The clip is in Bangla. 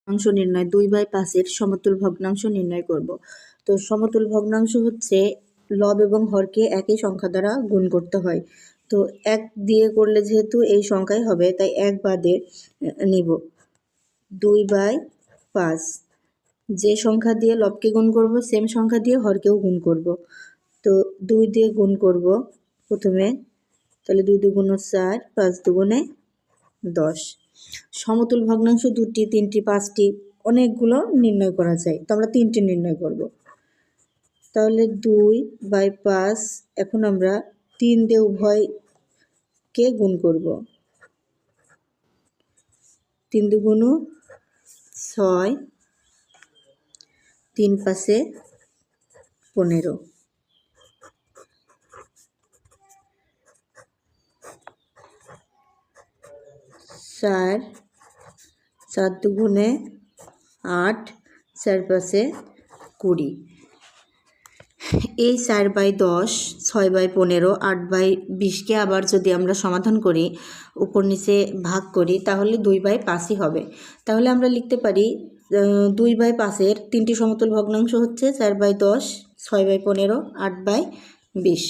ভগ্নাংশ নির্ণয় 2/5 সমতুল ভগ্নাংশ নির্ণয় করব। তো সমতুল ভগ্নাংশ হচ্ছে লব এবং হরকে একই সংখ্যা দ্বারা গুণ করতে হয়। তো 1 দিয়ে করলে যেহেতু এই সংখ্যাই হবে, তাই 1 বাদে নিব 2/5। যে সংখ্যা দিয়ে লবকে গুণ করব সেম সংখ্যা দিয়ে হরকেও গুণ করব। তো 2 দিয়ে গুণ করব প্রথমে, তাহলে 2 2 4, 5 2 10। সমতুল ভগ্নাংশ 2টি, 3টি, 5টি অনেকগুলো নির্ণয় করা যায়, তো আমরা 3টি নির্ণয় করব। তাহলে 2/5, এখন আমরা 3 দিয়ে উভয়কে গুণ করব। 3 2 6, 3 5 15। 4 4 2 8, 4 5 20। এই 4/10, 6/15, 8/20কে আবার যদি আমরা সমাধান করি, উপর নিচে ভাগ করি, তাহলে 2/5ই হবে। তাহলে আমরা লিখতে পারি 2/5-এর 3টি সমতুল ভগ্নাংশ হচ্ছে 4/10, 6/15, 8/20।